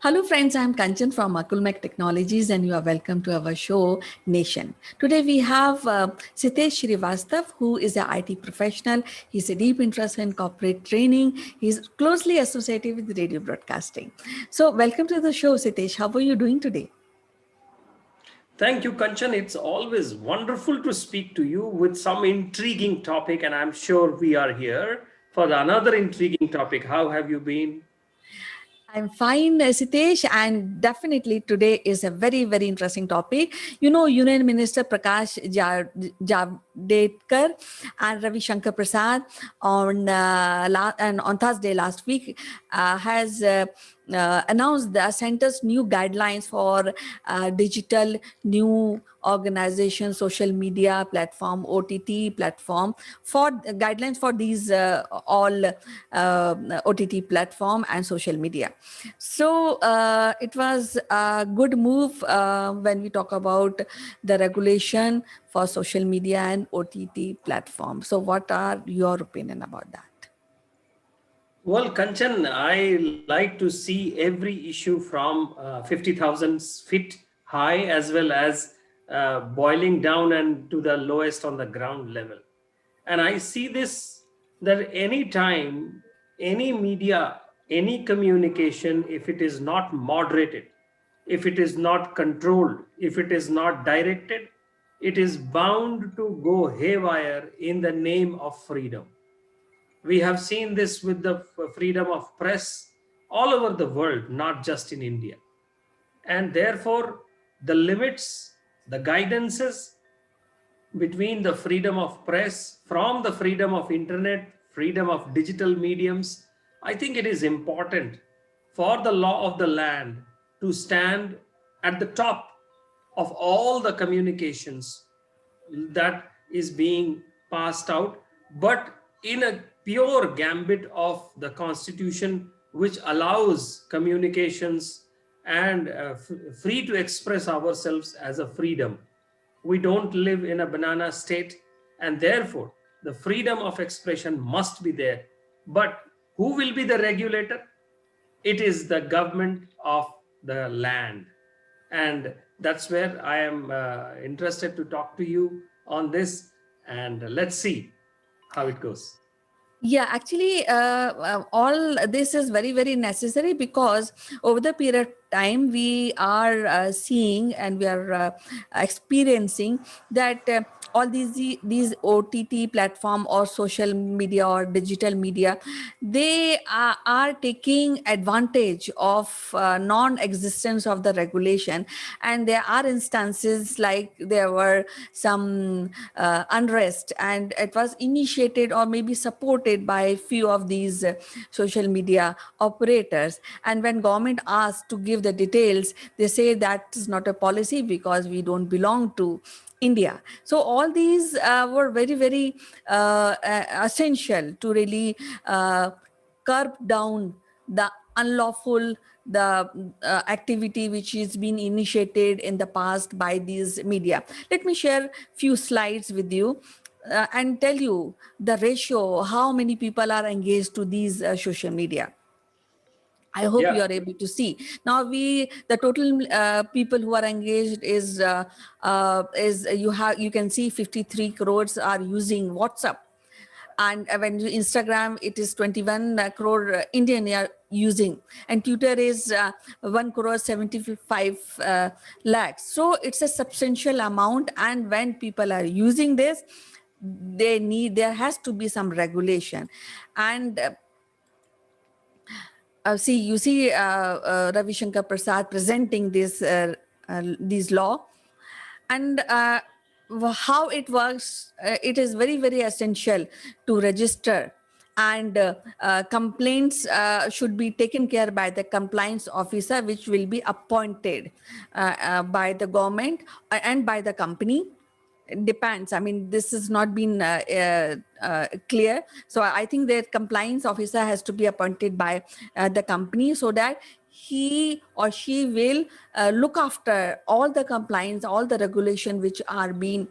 Hello friends, I'm Kanchan from Akulmach Technologies and you are welcome to our show Nation. Today we have Sitesh Srivastav, who is an IT professional. He's a deep interest in corporate training. He's closely associated with radio broadcasting. So welcome to the show, Sitesh. How are you doing today? Thank you, Kanchan. It's always wonderful to speak to you with some intriguing topic, and I'm sure we are here for another intriguing topic. How have you been? I'm fine, Sitesh, and definitely today is a very, very interesting topic. You know, Union Minister Prakash Javadekar and Ravi Shankar Prasad on Thursday last week has announced the center's new guidelines for digital new organization, social media platform, OTT platform, for guidelines for these all OTT platform and social media. So it was a good move when we talk about the regulation for social media and OTT platform. So what are your opinion about that? Well, Kanchan, I like to see every issue from 50,000 feet high as well as boiling down and to the lowest on the ground level. And I see this that any time, any media, any communication, if it is not moderated, if it is not controlled, if it is not directed, it is bound to go haywire in the name of freedom. We have seen this with the freedom of press all over the world, not just in India. And therefore, the limits, the guidances between the freedom of press, from the freedom of internet, freedom of digital mediums, I think it is important for the law of the land to stand at the top of all the communications that is being passed out, but in a pure gambit of the constitution, which allows communications and free to express ourselves as a freedom. We don't live in a banana state, and therefore the freedom of expression must be there. But who will be the regulator? It is the government of the land. And that's where I am interested to talk to you on this, and let's see how it goes. Yeah, actually, all this is very, very necessary because over the period of time, we are seeing and we are experiencing that all these OTT platform or social media or digital media, they are taking advantage of non-existence of the regulation, and there are instances like there were some unrest, and it was initiated or maybe supported by few of these social media operators, and when government asked to give the details, they say that is not a policy because we don't belong to India. So all these were very, very essential to really curb down the unlawful, the activity which is being initiated in the past by these media. Let me share few slides with you and tell you the ratio, how many people are engaged to these social media. I hope you Yeah. are able to see. Now the total people who are engaged is you can see 53 crores are using WhatsApp, and when you Instagram, it is 21 crore Indian are using, and Twitter is 1 crore 75 lakhs. So it's a substantial amount, and when people are using this, there has to be some regulation. And you see Ravi Shankar Prasad presenting this law, and how it works. It is very, very essential to register, and complaints should be taken care by the compliance officer, which will be appointed by the government and by the company. It depends. I mean, this has not been clear. So I think that compliance officer has to be appointed by the company, so that he or she will look after all the compliance, all the regulation which are being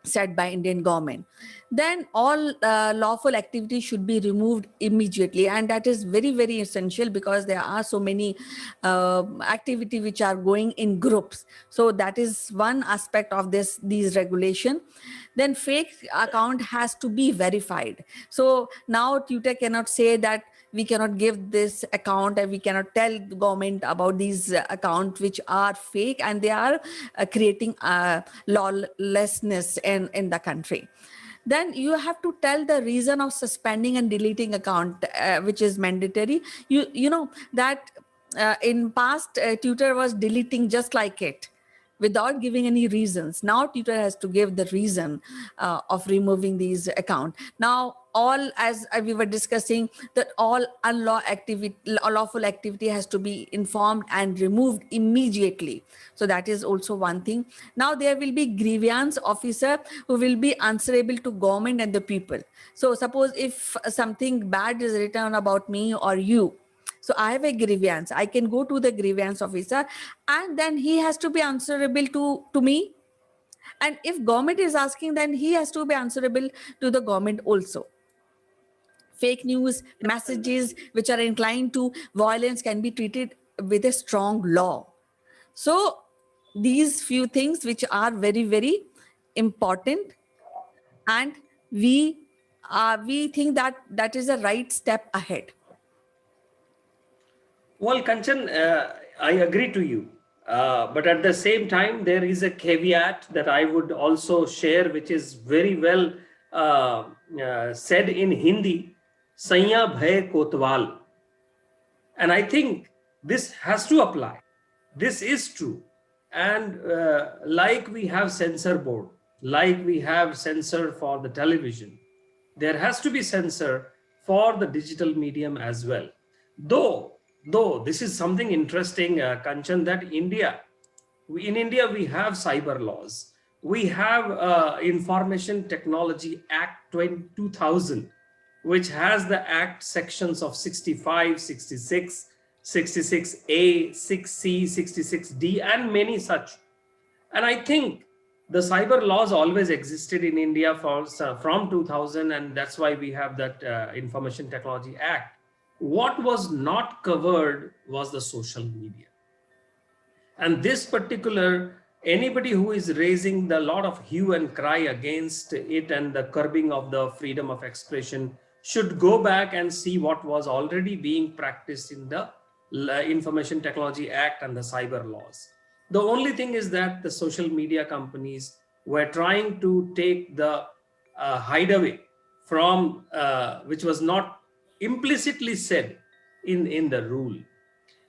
set by Indian government, then all lawful activity should be removed immediately, and that is very very essential because there are so many activity which are going in groups. So that is one aspect of these regulation. Then fake account has to be verified. So now Twitter cannot say that we cannot give this account and we cannot tell the government about these accounts which are fake and they are creating lawlessness in the country. Then you have to tell the reason of suspending and deleting account, which is mandatory. You know that in past Twitter was deleting just like it without giving any reasons. Now Twitter has to give the reason of removing these account. Now all, as we were discussing, that all unlawful activity has to be informed and removed immediately. So that is also one thing. Now there will be grievance officer who will be answerable to government and the people. So suppose if something bad is written about me or you, so I have a grievance, I can go to the grievance officer and then he has to be answerable to me. And if government is asking, then he has to be answerable to the government also. Fake news messages which are inclined to violence can be treated with a strong law. So these few things which are very very important, and we think that that is a right step ahead. Well, Kanchan, I agree to you. But at the same time, there is a caveat that I would also share, which is very well said in Hindi, Sanya Bhay Kotwal. And I think this has to apply. This is true. And like we have censor board, like we have censor for the television, there has to be censor for the digital medium as well. Though this is something interesting, Kanchan, that in India we have cyber laws. We have Information Technology Act 2000, which has the Act sections of 65, 66, 66A, 6C, 66D, and many such. And I think the cyber laws always existed in India from 2000, and that's why we have that Information Technology Act. What was not covered was the social media. And this particular, anybody who is raising the lot of hue and cry against it and the curbing of the freedom of expression should go back and see what was already being practiced in the Information Technology Act and the cyber laws. The only thing is that the social media companies were trying to take the hideaway from which was not implicitly said in the rule.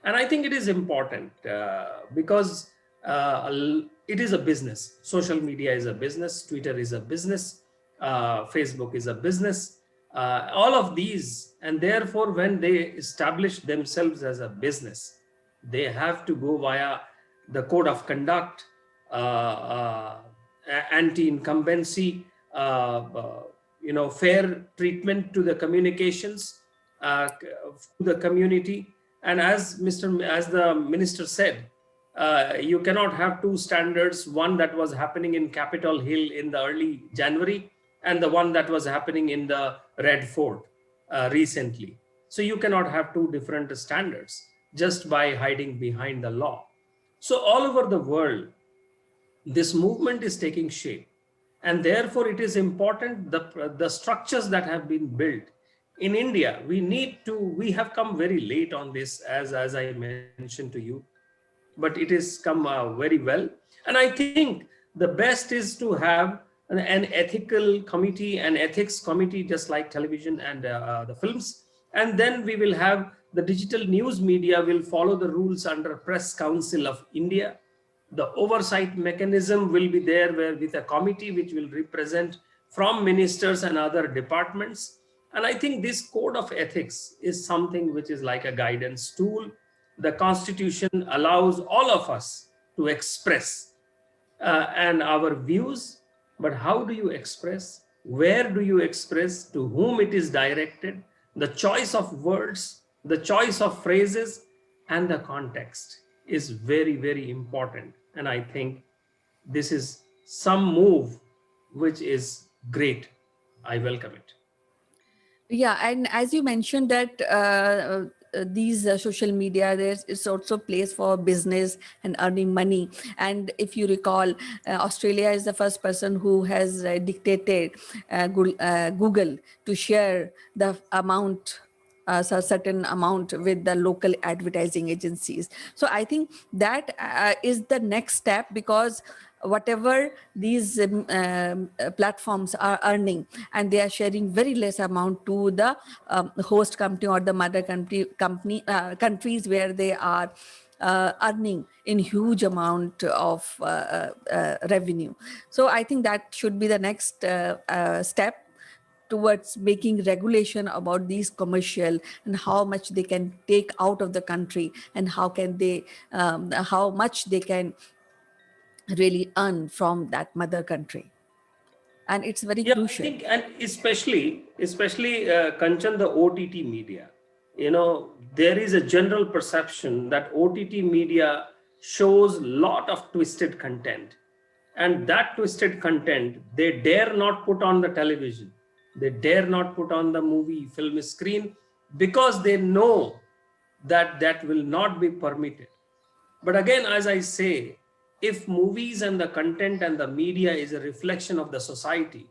And I think it is important because it is a business. Social media is a business, Twitter is a business, Facebook is a business, all of these. And therefore, when they establish themselves as a business, they have to go via the code of conduct, anti-incumbency, fair treatment to the communications, to the community. And as the minister said, you cannot have two standards, one that was happening in Capitol Hill in the early January and the one that was happening in the Red Fort recently. So you cannot have two different standards just by hiding behind the law. So all over the world, this movement is taking shape. And therefore, it is important the structures that have been built. In India, we have come very late on this, as I mentioned to you, but it has come very well. And I think the best is to have an ethical committee, an ethics committee, just like television and the films. And then we will have the digital news media will follow the rules under Press Council of India. The oversight mechanism will be there with a committee which will represent from ministers and other departments. And I think this code of ethics is something which is like a guidance tool. The Constitution allows all of us to express and our views, but how do you express? Where do you express? To whom it is directed? The choice of words, the choice of phrases, and the context is very, very important. And I think this is some move which is great. I welcome it. Yeah, and as you mentioned that these social media, there's it's also place for business and earning money. And if you recall, Australia is the first person who has dictated Google to share the amount, so certain amount with the local advertising agencies. So I think that is the next step, because whatever these platforms are earning, and they are sharing very less amount to the host company or the mother countries where they are earning in huge amount of revenue. So I think that should be the next step towards making regulation about these commercial, and how much they can take out of the country, and how can they how much they can really earn from that mother country. And it's very Yeah, I crucial. think, and especially Kanchan, the OTT media. There is a general perception that OTT media shows lot of twisted content, and that twisted content they dare not put on the television, they dare not put on the movie film screen, because they know that that will not be permitted. But again, as I say, if movies and the content and the media is a reflection of the society,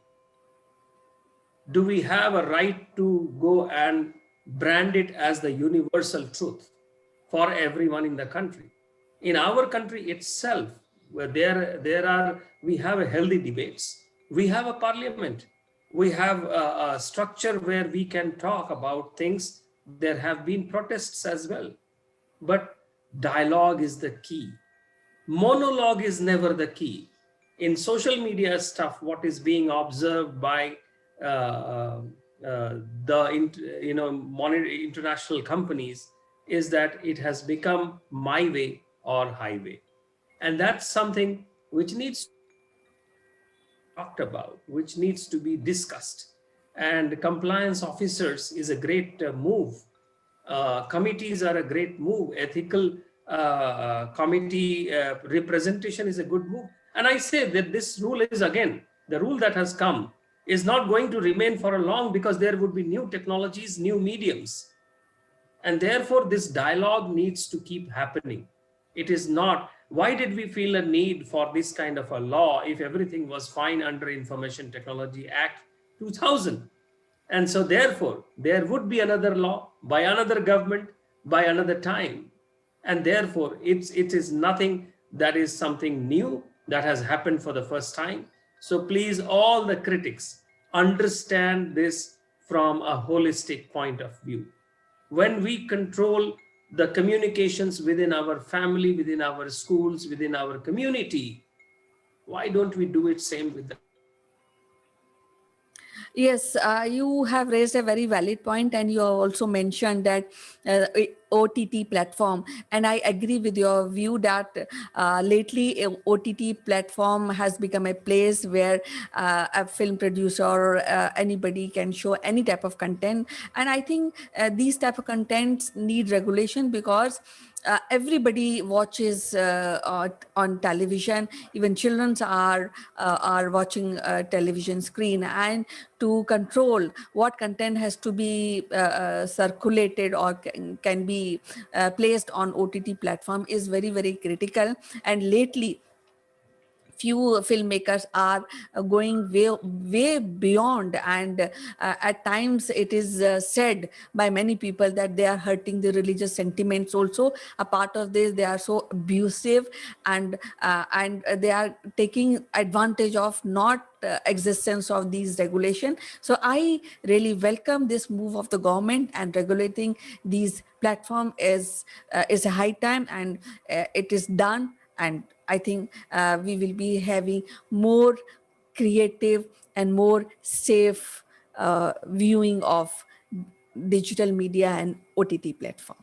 do we have a right to go and brand it as the universal truth for everyone in the country? In our country itself, where there are, we have a healthy debates, we have a parliament, we have a structure where we can talk about things. There have been protests as well, but dialogue is the key. Monologue is never the key. In social media stuff, what is being observed by uh, uh, international companies is that it has become my way or highway, and that's something which needs to be talked about, which needs to be discussed. And compliance officers is a great move. Committees are a great move. Ethical committee representation is a good move. And I say that this rule is, again, the rule that has come is not going to remain for a long, because there would be new technologies, new mediums, and therefore this dialogue needs to keep happening. It is not, why did we feel a need for this kind of a law if everything was fine under Information Technology Act 2000? And so therefore there would be another law by another government by another time, and therefore it is nothing that is something new that has happened for the first time. So please, all the critics, understand this from a holistic point of view. When we control the communications within our family, within our schools, within our community, why don't we do it same with the Yes, you have raised a very valid point, and you also mentioned that OTT platform, and I agree with your view that lately OTT platform has become a place where a film producer or anybody can show any type of content, and I think these type of contents need regulation, because everybody watches on television. Even children are watching television screen, and to control what content has to be circulated or can be placed on OTT platform is very, very critical. And lately few filmmakers are going way beyond, and at times it is said by many people that they are hurting the religious sentiments also. A part of this, they are so abusive, and they are taking advantage of not existence of these regulation. So I really welcome this move of the government, and regulating these platform is a high time, and it is done. And I think we will be having more creative and more safe viewing of digital media and OTT platform.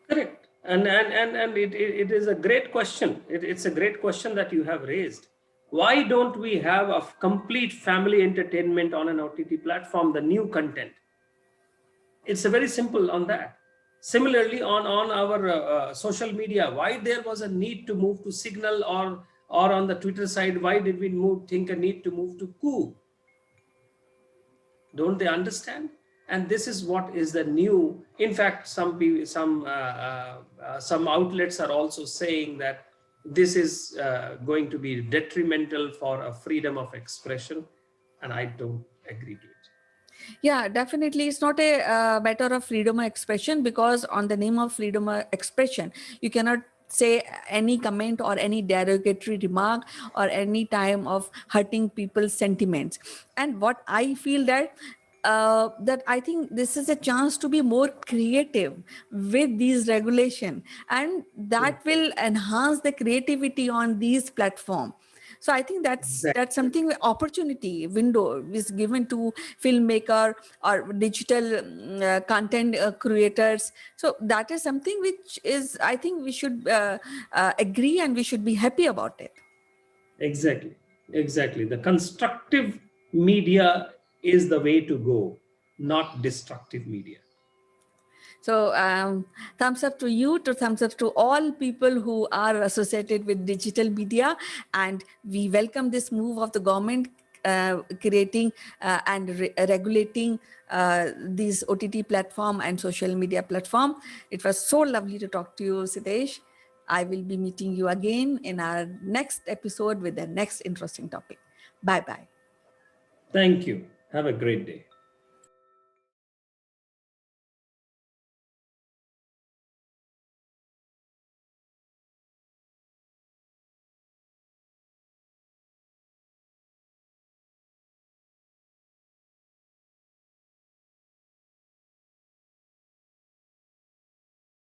correct. And it is a great question. It's a great question that you have raised. Why don't we have a complete family entertainment on an OTT platform, the new content? It's a very simple on that. Similarly, on our social media, why there was a need to move to Signal or Or on the Twitter side, why did we think a need to move to Ku? Don't they understand? And this is what is the new. In fact, some outlets are also saying that this is going to be detrimental for a freedom of expression, and I don't agree to it. Yeah, definitely. It's not a matter of freedom of expression, because on the name of freedom of expression, you cannot say any comment or any derogatory remark or any time of hurting people's sentiments. And what I feel that I think this is a chance to be more creative with these regulation, and Hmm. that will enhance the creativity on these platform. So I think that's Exactly. something, opportunity window is given to filmmaker or digital content creators. So that is something which is, I think we should agree, and we should be happy about it. Exactly. Exactly. The constructive media is the way to go, not destructive media. So thumbs up to you, to thumbs up to all people who are associated with digital media, and we welcome this move of the government creating and regulating these OTT platform and social media platform. It was so lovely to talk to you, Siddesh. I will be meeting you again in our next episode with the next interesting topic. Bye bye. Thank you. Have a great day.